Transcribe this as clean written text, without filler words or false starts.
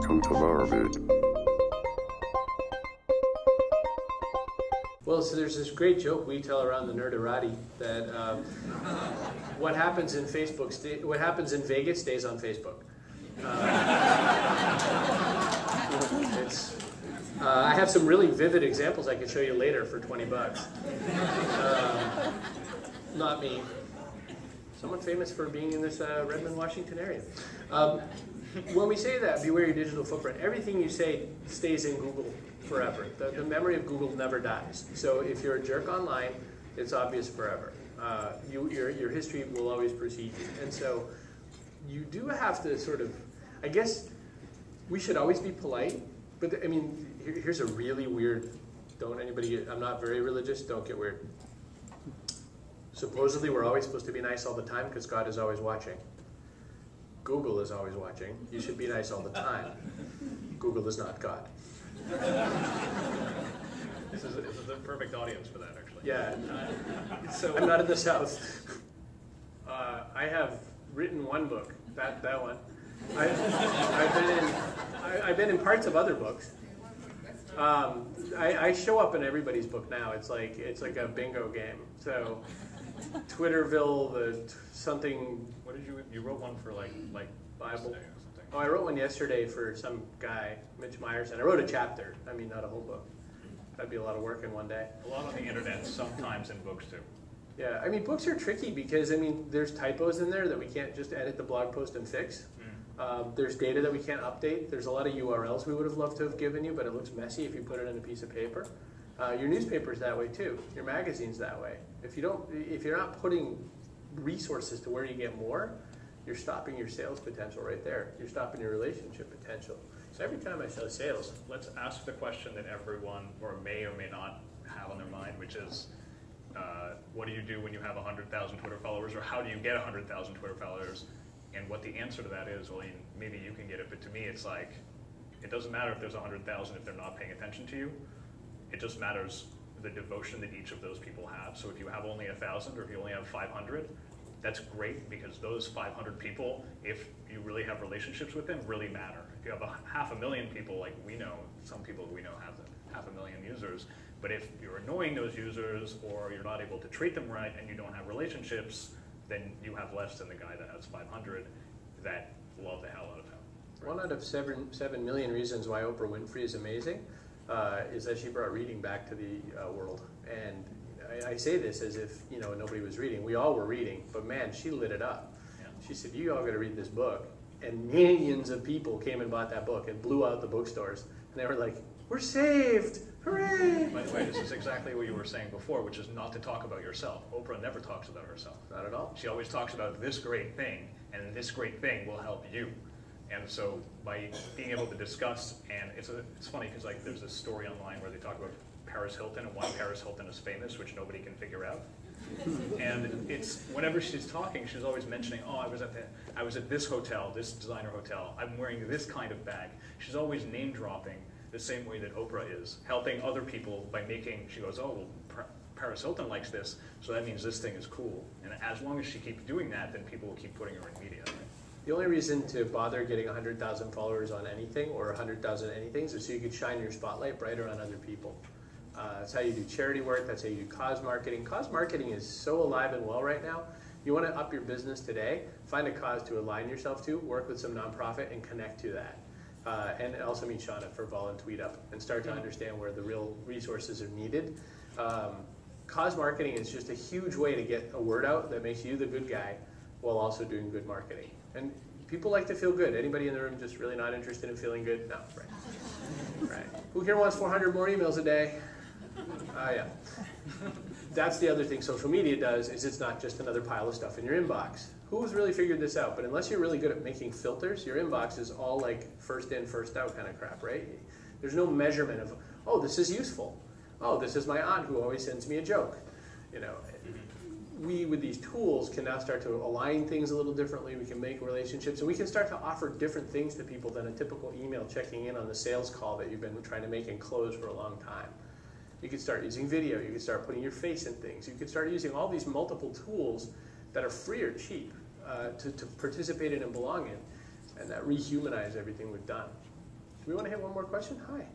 Welcome to Varvid. Well, so there's this great joke we tell around the Nerdarati that what happens in what happens in Vegas stays on Facebook. I have some really vivid examples I can show you later for 20 bucks. Not me. Someone famous for being in this Redmond, Washington area. When we say that, beware your digital footprint, everything you say stays in Google forever. The memory of Google never dies. So if you're a jerk online, it's obvious forever. Your history will always precede you. And so you do have to sort of, I guess we should always be polite, but I mean, here's a really weird, I'm not very religious, don't get weird. Supposedly we're always supposed to be nice all the time because God is always watching. Google is always watching. You should be nice all the time. Google is not God. This is the perfect audience for that, actually. Yeah. So I'm not in the South. I have written one book, that one. I've been in parts of other books. I show up in everybody's book now. It's like a bingo game. So Twitterville, something. What did you wrote one for like Bible or something? Oh, I wrote one yesterday for some guy, Mitch Myerson. I wrote a chapter. I mean, not a whole book. That'd be a lot of work in one day. A lot on the internet, sometimes in books too. Yeah, I mean, books are tricky because, I mean, there's typos in there that we can't just edit the blog post and fix. There's data that we can't update. There's a lot of URLs we would have loved to have given you, but it looks messy if you put it in a piece of paper. Your newspaper's that way too. Your magazine's that way. If you're not putting resources to where you get more, you're stopping your sales potential right there. You're stopping your relationship potential. So every time I sell sales, Let's ask the question that everyone may or may not have on their mind, which is, what do you do when you have 100,000 Twitter followers, or how do you get 100,000 Twitter followers? And what the answer to that is, well, maybe you can get it, but to me it's like, it doesn't matter if there's 100,000 if they're not paying attention to you. It just matters the devotion that each of those people have. So if you have only 1,000 or if you only have 500, that's great, because those 500 people, if you really have relationships with them, really matter. If you have 500,000 people, like we know, some people we know have 500,000 users, but if you're annoying those users or you're not able to treat them right and you don't have relationships, then you have less than the guy that has 500 that love the hell out of him. One out of 7 million reasons why Oprah Winfrey is amazing is that she brought reading back to the world. And I say this as if nobody was reading. We all were reading, but man, she lit it up. Yeah. She said, "You all got to read this book," and millions of people came and bought that book and blew out the bookstores. And they were like, "We're saved! Hooray!" By the way, this is exactly what you were saying before, which is not to talk about yourself. Oprah never talks about herself. Not at all. She always talks about this great thing, and this great thing will help you. And so by being able to discuss, and it's funny because like there's this story online where they talk about Paris Hilton and why Paris Hilton is famous, which nobody can figure out. And it's whenever she's talking, she's always mentioning, "Oh, I was at this hotel, this designer hotel. I'm wearing this kind of bag." She's always name dropping the same way that Oprah is, helping other people by making. She goes, "Oh, well, Paris Hilton likes this, so that means this thing is cool." And as long as she keeps doing that, then people will keep putting her in media. Right? The only reason to bother getting 100,000 followers on anything or 100,000 anythings is so you could shine your spotlight brighter on other people. That's how you do charity work. That's how you do cause marketing. Cause marketing is so alive and well right now. You want to up your business today, find a cause to align yourself to, work with some nonprofit and connect to that. And also meet Shauna for Vol and Tweet Up and start to understand where the real resources are needed. Cause marketing is just a huge way to get a word out that makes you the good guy while also doing good marketing. And people like to feel good. Anybody in the room just really not interested in feeling good? No, right. Right. Who here wants 400 more emails a day? Yeah. That's the other thing social media does, is it's not just another pile of stuff in your inbox. Who's really figured this out? But unless you're really good at making filters, your inbox is all like first in, first out kind of crap, right? There's no measurement of, oh, this is useful. Oh, this is my aunt who always sends me a joke. We, with these tools, can now start to align things a little differently. We can make relationships, and we can start to offer different things to people than a typical email checking in on the sales call that you've been trying to make and close for a long time. You could start using video. You could start putting your face in things. You could start using all these multiple tools that are free or cheap to participate in and belong in, and that rehumanize everything we've done. we want to hit one more question? Hi.